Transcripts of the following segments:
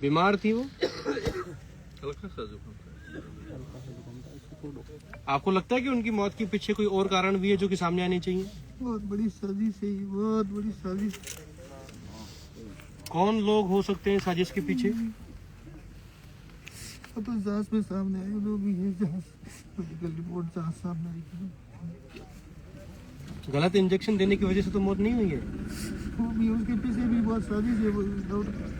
बीमार थी वो? आपको लगता है कि उनकी मौत के पीछे कोई और कारण भी है जो कि सामने आने चाहिए? बहुत बड़ी साजिश है, बहुत बड़ी साजिश। कौन लोग हो सकते हैं साजिश के पीछे? तो जांच में सामने आए लोग भी है, जांच मेडिकल रिपोर्ट जांच सामने आई। गलत इंजेक्शन देने की वजह से तो मौत नहीं हुई है? वो भी उसके पीछे भी बहुत साजिश है। वो डॉक्टर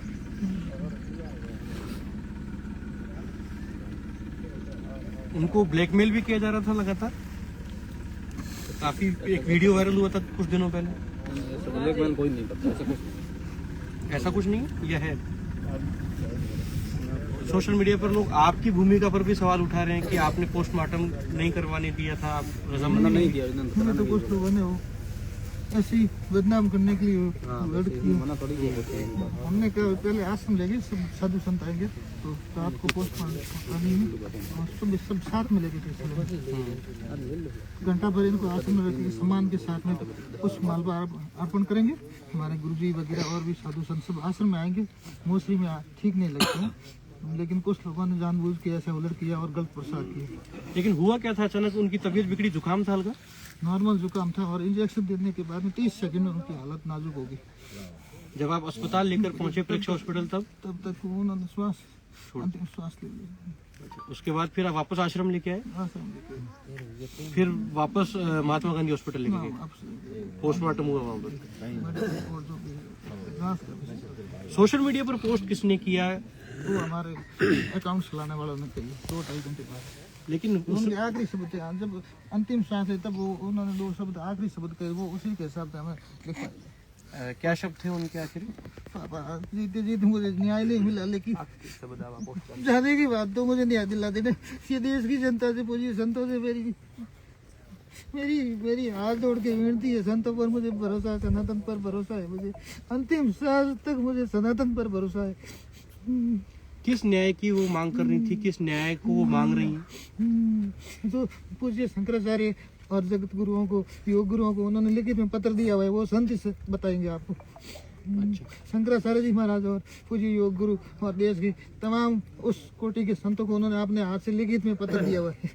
उनको ब्लैकमेल भी किया जा रहा था लगातार। काफी एक वीडियो वायरल हुआ था कुछ दिनों पहले। ब्लैकमेल कोई नहीं करता, ऐसा कुछ नहीं यह है। सोशल मीडिया पर लोग आपकी भूमिका पर भी सवाल उठा रहे हैं कि आपने पोस्टमार्टम नहीं करवाने दिया था, आप रजामंदी नहीं दिया। हमें तो कुछ लोगों ने वो ऐसे ही बदनाम करने के लिए लड़की मना थोड़ी किया। हमने कहा पहले आश्रम लेके सब साधु संत आएंगे तो रात को पोस्टमार्टम सब साथ में लेके घंटा भर इनको आश्रम में रखेंगे, सम्मान के साथ में पुष्प मालवा अर्पण करेंगे। हमारे गुरुजी वगैरह और भी साधु संत सब आश्रम में आएंगे। मोस्टली में ठीक नहीं लगते हैं, लेकिन कुछ लोगों ने जानबूझ के ऐसा उलट किया और गलत प्रसार किया। लेकिन हुआ क्या था? अचानक उनकी तबीयत बिगड़ी, जुकाम था हल्का? नॉर्मल जुकाम था और इंजेक्शन देने के बाद में 30 सेकंड में उनकी हालत नाजुक हो गई। जब आप अस्पताल लेकर पहुंचे परीक्षा हॉस्पिटल तब तक उन्होंने अंतिम श्वास ले लिया। उसके बाद फिर आप वापस आश्रम लेके आए? आश्रम लेके फिर वापस महात्मा गांधी हॉस्पिटल लेके गए, पोस्टमार्टम हुआ वहाँ पर। सोशल मीडिया पर पोस्ट किसने किया? वो हमारे अकाउंट चलाने वालों ने कही 2-2.5 घंटे बाद। लेकिन उनके आखिरी शब्द थे, जब अंतिम सांस है तब वो उन्होंने 2 शब्द आखिरी शब्द कहे, वो उसी के हिसाब से हमें लिखा। क्या शब्द थे उनके आखिरी? पापा जीते जीते मुझे न्याय नहीं मिला, लेकिन जाने की बात तो मुझे न्याय दिला देने। ये देश की जनता से पूछिए, संतों से मेरी हाथ जोड़ के विनती है, संतों पर मुझे भरोसा है, सनातन पर भरोसा है, मुझे अंतिम सांस तक मुझे सनातन पर भरोसा है। किस न्याय की वो मांग कर रही थी? किस न्याय को वो मांग रही है? जो पूज्य शंकराचार्य और जगत गुरुओं को, योग गुरुओं को उन्होंने लिखित में पत्र दिया हुआ है, वो संत से बताएंगे आपको। शंकराचार्य जी महाराज और पूज्य योग गुरु और देश की तमाम उस कोटि के संतों को उन्होंने अपने हाथ से लिखित में पत्र दिया हुआ है।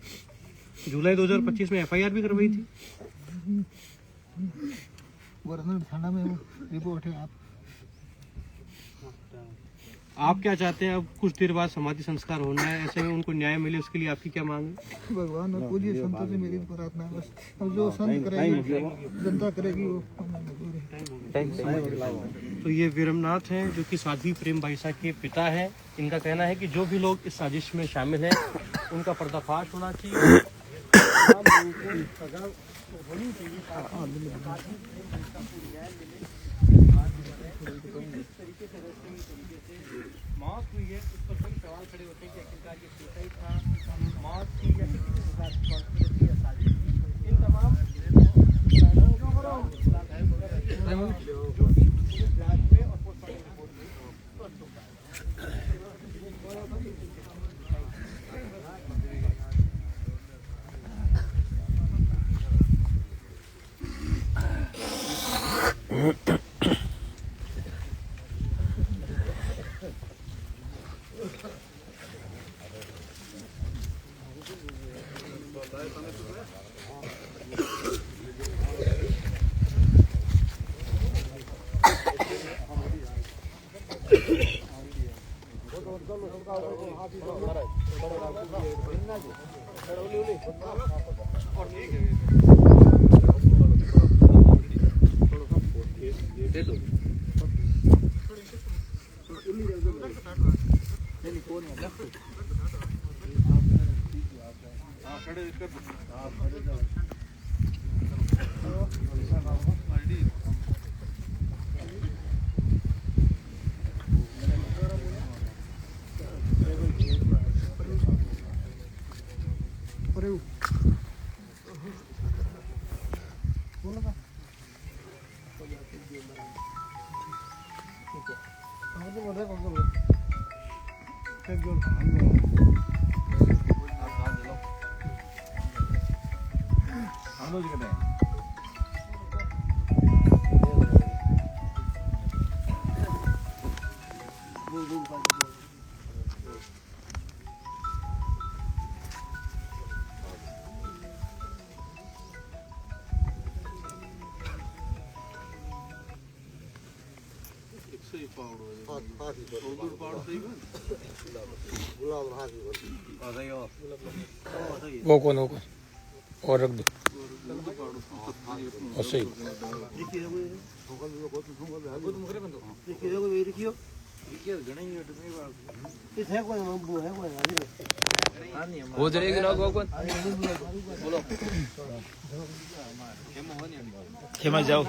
जुलाई 2025 में FIR भी करवाई थी। वाराणसी थाना में वो रिपोर्ट है। आप क्या चाहते हैं? अब कुछ देर बाद समाधि संस्कार होना है, ऐसे में उनको न्याय मिले, उसके लिए आपकी क्या मांग है? भगवान और पूज्य संतों से मेरी प्रार्थना है बस। अब जो संत करेगी, जनता करेगी, वो तो ये वीरमनाथ हैं जो कि साध्वी प्रेम भाईसा के पिता हैं। इनका कहना है कि जो भी लोग इस साजिश में शामिल हैं उनका पर्दाफाश होना चाहिए। मौत हुई है, उस पर कई सवाल खड़े होते हैं कि आखिरकार ये सुसाइड था, मौत थी या किसी के साथ कॉन्स्पिरेसी या साजिश थी। इन तमाम जो कि पुलिस जांच में और पोस्टमार्टम रिपोर्ट में स्पष्ट होगा। वो कौन होगा और रख दो और सही हो जाएगी ना कौन खेमा जाओ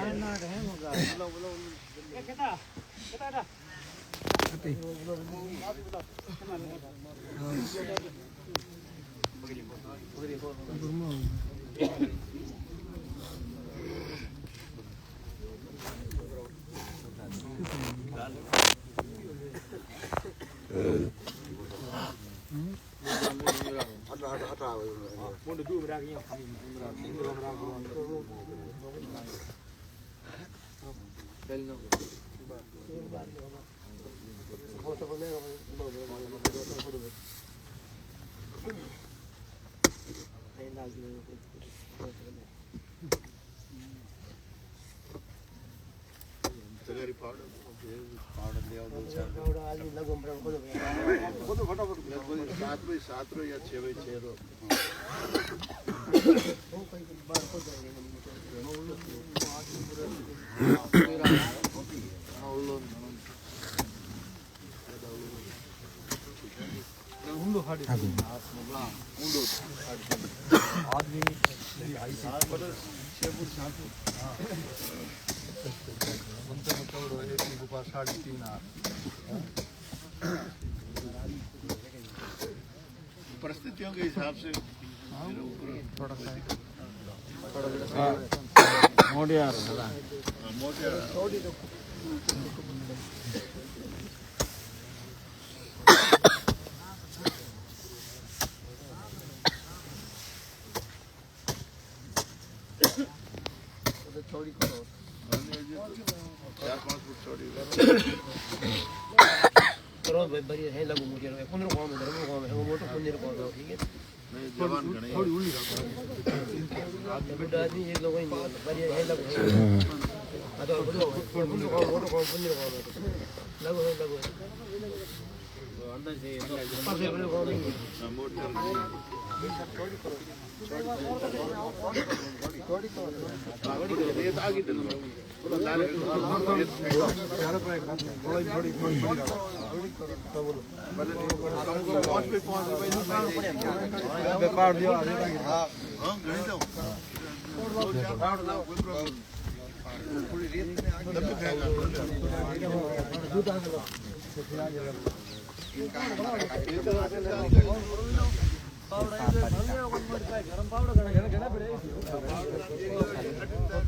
परिस्थितियों के हिसाब से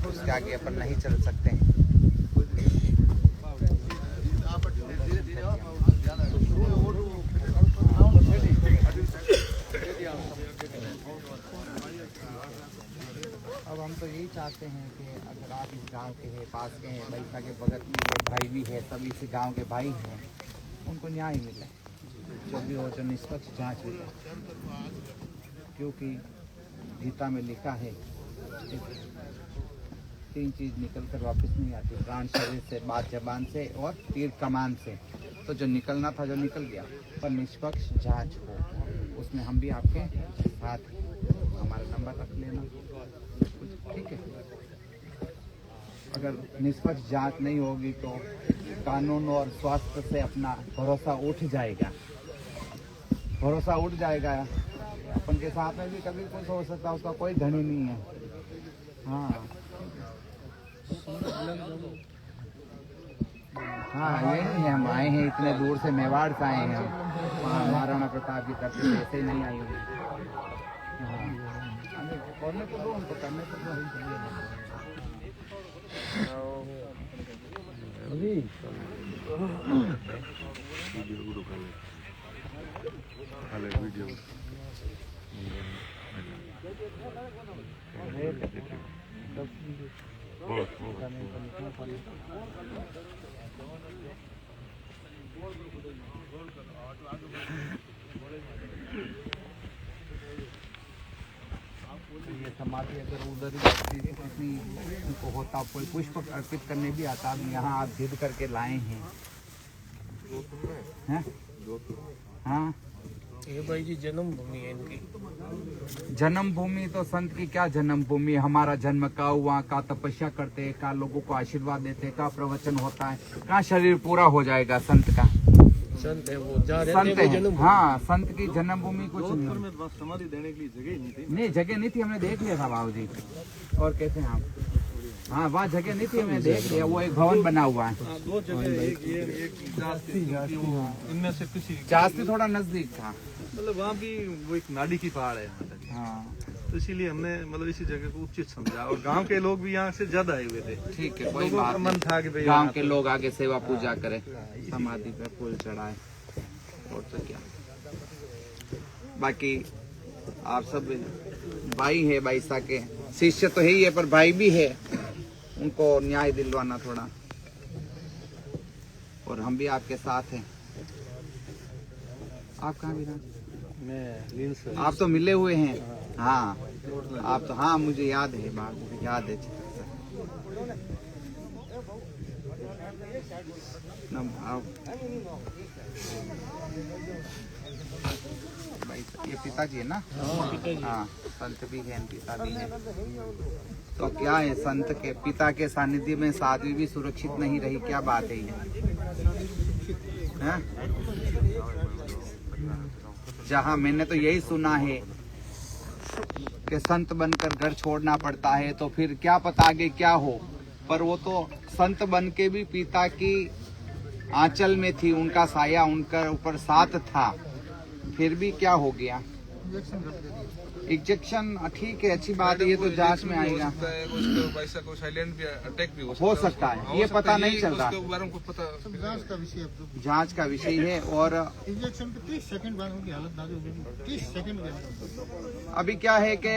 उसके आगे अपन नहीं चल सकते हैं। अब हम तो यही चाहते हैं कि अगर आप इस गांव के हैं, पास के हैं, बैठा के बगल में भाई भी है, सभी इस गांव के भाई हैं, उनको न्याय मिले, जो भी हो जो निष्पक्ष जांच मिले, क्योंकि गीता में लिखा है 3 चीज़ निकल कर वापस नहीं आती, प्राण शरीर से, बात जबान से और तीर कमान से। तो जो निकलना था जो निकल गया, पर निष्पक्ष जांच हो, उसमें हम भी आपके साथ, हमारा नंबर रख लेना, ठीक है। अगर निष्पक्ष जांच नहीं होगी तो कानून और स्वास्थ्य से अपना भरोसा उठ जाएगा, भरोसा उठ जाएगा। अपन के साथ में भी कभी कुछ हो सकता है, उसका कोई धनी नहीं है। हाँ हाँ, ये नहीं है हम आए हैं इतने दूर से, मेवाड़ से आए हैं हम, महाराणा प्रताप की तरफ से ऐसे ही नहीं आई हुई। करने तो दो उनको, करने तो दो। वीडियो समाधि अगर उधर ही इतनी उनको होता, कोई पुष्प अर्पित करने भी आता, अब यहाँ आप जिद करके लाए हैं। हाँ, ये भाई जी जन्मभूमि है इनकी। जन्मभूमि तो संत की क्या जन्मभूमि, हमारा जन्म का हुआ, का तपस्या करते हैं, का लोगों को आशीर्वाद देते हैं, का प्रवचन होता है, का शरीर पूरा हो जाएगा संत का। संत है वो, जहाँ रहते संत हैं वो है, जन्मभूमि। हाँ, संत की जन्मभूमि कुछ नहीं। समाधि देने के लिए जगह ही नहीं थी। नहीं, जगह नहीं थी, हमने देख लिया था बाबू जी। और कैसे हैं आप? हाँ, वहाँ जगह नहीं थी, हमने देख लिया, वो एक भवन बना हुआ है। 2 जगह, एक जास्ती, इनमें से किसी जास्ती थोड़ा नजदीक था। मतलब वहाँ भी वो एक नाड़ी की पहाड़ है, हाँ, तो इसीलिए हमने मतलब इसी जगह को उचित समझा। और गांव के लोग भी यहाँ से ज्यादा आए हुए थे। ठीक है, कोई लोगों बात का नहीं। मन था कि भाई गांव यहाँ के लोग आगे सेवा पूजा करें, समाधि पे फूल चढ़ाए, और तो क्या। बाकी आप सब भाई है, बाईसा के शिष्य तो है ही है, पर भाई भी है, उनको न्याय दिलवाना थोड़ा, और हम भी आपके साथ हैं। आप कहाँ विराज? मैं लीन से। आप तो मिले हुए हैं। हाँ, आप तो, हाँ, मुझे याद है, बात याद है चित्र से। आओ। भाई ये पिताजी है ना? हाँ, संत भी है, पिता भी है। तो क्या है, संत के पिता के सानिध्य में साध्वी भी सुरक्षित नहीं रही, क्या बात है ये? हाँ? जहाँ मैंने तो यही सुना है कि संत बनकर घर छोड़ना पड़ता है, तो फिर क्या पता आगे क्या हो। पर वो तो संत बन के भी पिता की आंचल में थी, उनका साया उनका ऊपर साथ था, फिर भी क्या हो गया? इंजेक्शन ठीक है, अच्छी बात है, ये तो जांच में आएगा। पैसा को साइलेंट भी अटैक भी हो सकता है, ये पता नहीं चल रहा, जांच का विषय अब जांच का विषय है। और इंजेक्शन के 30 सेकंड बाद उनकी हालत नाजुक हो गई, 30 सेकंड के अंदर। अभी क्या है कि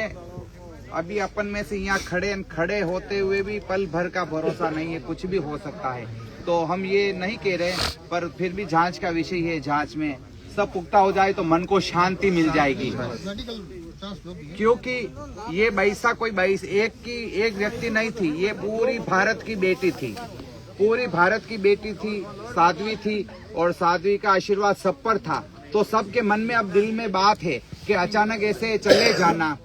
अभी अपन में से यहाँ खड़े होते हुए भी पल भर का भरोसा नहीं है, कुछ भी हो सकता है। तो हम ये नहीं कह रहे, पर फिर भी जांच का विषय है, जांच में सब पुख्ता हो जाए तो मन को शांति मिल जाएगी। मेडिकल जांच लोग भी हैं। क्योंकि ये बाईसा कोई एक व्यक्ति नहीं थी, ये पूरी भारत की बेटी थी, पूरी भारत की बेटी थी, साध्वी थी, और साध्वी का आशीर्वाद सब पर था। तो सबके मन में अब दिल में बात है कि अचानक ऐसे चले जाना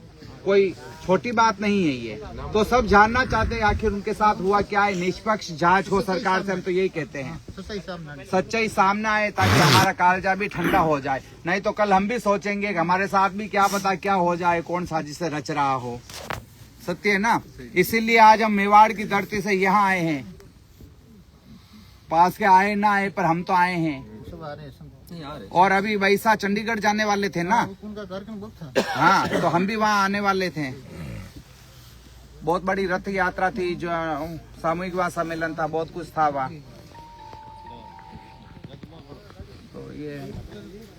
कोई छोटी बात नहीं है ये। तो सब जानना चाहते हैं आखिर उनके साथ हुआ क्या है, निष्पक्ष जांच हो सरकार से, हम तो यही कहते हैं, सच्चाई सामने आए, ताकि हमारा कालजा भी ठंडा हो जाए। नहीं तो कल हम भी सोचेंगे कि हमारे साथ भी क्या पता क्या हो जाए, कौन साजिश से रच रहा हो। सत्य है ना? इसीलिए आज हम मेवाड़ की धरती से यहाँ आए हैं, पास के आए ना आए, पर हम तो आए हैं। और अभी वैसा चंडीगढ़ जाने वाले थे ना, उनका कार्यक्रम बहुत था। हाँ, तो हम भी वहाँ आने वाले थे। बहुत बड़ी रथ यात्रा थी, जो सामूहिक विवाह सम्मेलन था, बहुत कुछ था वहाँ। तो ये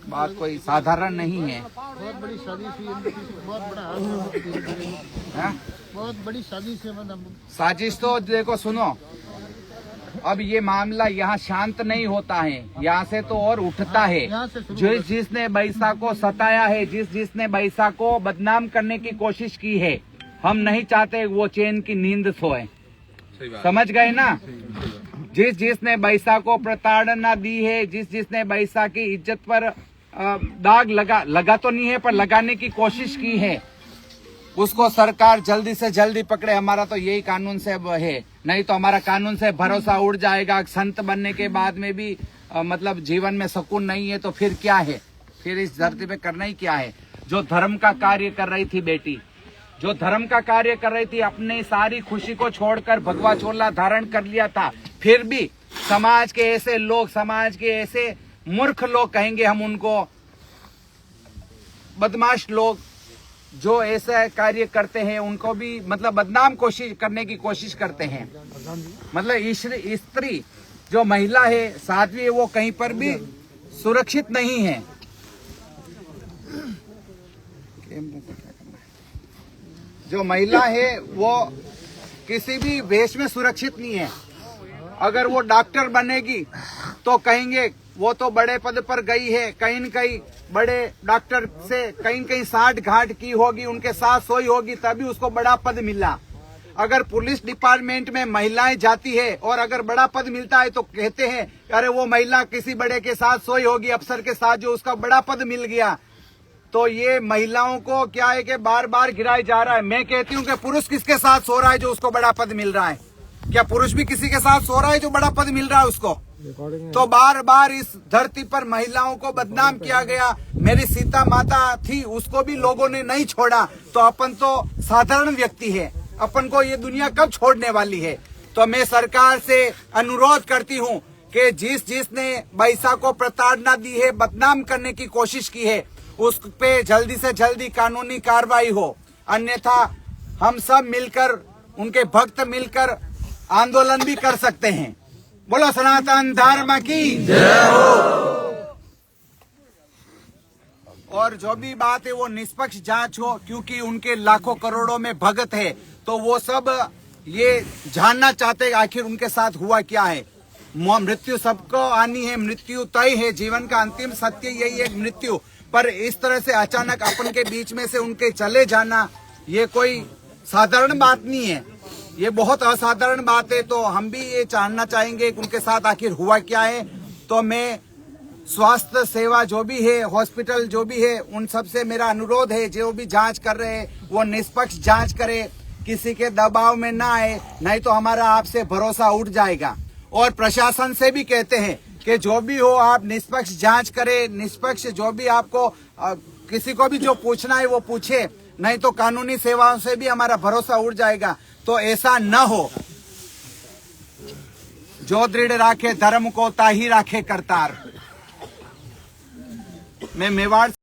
बात कोई साधारण नहीं है। बहुत बड़ी शादी थी इनके पीछे, बहुत बड़ा हाथ, हाँ? बहुत बड़ी शादी से मतलब साजिश तो देखो, सुनो, अब ये मामला यहाँ शांत नहीं होता है, यहाँ से तो और उठता है। यहाँ से शुरू जिसने बैसा को सताया है, जिसने बैसा को बदनाम करने की कोशिश की है, हम नहीं चाहते वो चैन की नींद सोए। समझ गए ना? जिसने बैसा को प्रताड़ना दी है, जिसने बैसा की इज्जत पर दाग लगा तो नहीं है, पर लगाने की कोशिश की है, उसको सरकार जल्दी से जल्दी पकड़े। हमारा तो यही कानून से है, नहीं तो हमारा कानून से भरोसा उड़ जाएगा। संत बनने के बाद में भी मतलब जीवन में सुकून नहीं है, तो फिर क्या है? फिर इस धरती पे करना ही क्या है? जो धर्म का कार्य कर रही थी बेटी, जो धर्म का कार्य कर रही थी, अपनी सारी खुशी को छोड़कर भगवा चोला धारण कर लिया था, फिर भी समाज के ऐसे लोग, समाज के ऐसे मूर्ख लोग कहेंगे हम उनको, बदमाश लोग जो ऐसा कार्य करते हैं, उनको भी मतलब बदनाम करने की कोशिश करते हैं। मतलब स्त्री जो महिला है, साध्वी है, वो कहीं पर भी सुरक्षित नहीं है। जो महिला है वो किसी भी वेश में सुरक्षित नहीं है। अगर वो डॉक्टर बनेगी तो कहेंगे वो तो बड़े पद पर गई है, कहीं न कहीं बड़े डॉक्टर से कहीं कहीं साठ घाट की होगी, उनके साथ सोई होगी, तभी उसको बड़ा पद मिला। अगर पुलिस डिपार्टमेंट में महिलाएं जाती है और अगर बड़ा पद मिलता है तो कहते हैं अरे वो महिला किसी बड़े के साथ सोई होगी, अफसर के साथ, जो उसका बड़ा पद मिल गया। तो ये महिलाओं को क्या है कि बार बार गिराया जा रहा है। मैं कहती हूँ कि पुरुष किसके साथ सो रहा है जो उसको बड़ा पद मिल रहा है? क्या पुरुष भी किसी के साथ सो रहा है जो बड़ा पद मिल रहा है उसको? तो बार बार इस धरती पर महिलाओं को बदनाम किया गया। मेरी सीता माता थी, उसको भी लोगों ने नहीं छोड़ा, तो अपन तो साधारण व्यक्ति है, अपन को ये दुनिया कब छोड़ने वाली है? तो मैं सरकार से अनुरोध करती हूँ कि जिसने बाईसा को प्रताड़ना दी है, बदनाम करने की कोशिश की है, उस पे जल्दी से जल्दी कानूनी कार्रवाई हो, अन्यथा हम सब मिलकर, उनके भक्त मिलकर आंदोलन भी कर सकते हैं। बोलो सनातन धर्म की जय हो। और जो भी बात है वो निष्पक्ष जांच हो, क्योंकि उनके लाखों करोड़ों में भगत है, तो वो सब ये जानना चाहते हैं आखिर उनके साथ हुआ क्या है। मृत्यु सबको आनी है, मृत्यु तय है, जीवन का अंतिम सत्य यही है मृत्यु। पर इस तरह से अचानक अपन के बीच में से उनके चले जाना, ये कोई साधारण बात नहीं है, ये बहुत असाधारण बात है। तो हम भी ये जानना चाहेंगे कि उनके साथ आखिर हुआ क्या है। तो मैं स्वास्थ्य सेवा जो भी है, हॉस्पिटल जो भी है, उन सब से मेरा अनुरोध है, जो भी जांच कर रहे हैं वो निष्पक्ष जांच करे, किसी के दबाव में ना आए, नहीं तो हमारा आपसे भरोसा उठ जाएगा। और प्रशासन से भी कहते हैं कि जो भी हो आप निष्पक्ष जांच करें, निष्पक्ष जो भी आपको किसी को भी जो पूछना है वो पूछे, नहीं तो कानूनी सेवाओं से भी हमारा भरोसा उड़ जाएगा। तो ऐसा न हो। जो दृढ़ राखे धर्म को ताही राखे करतार। मैं मेवाड़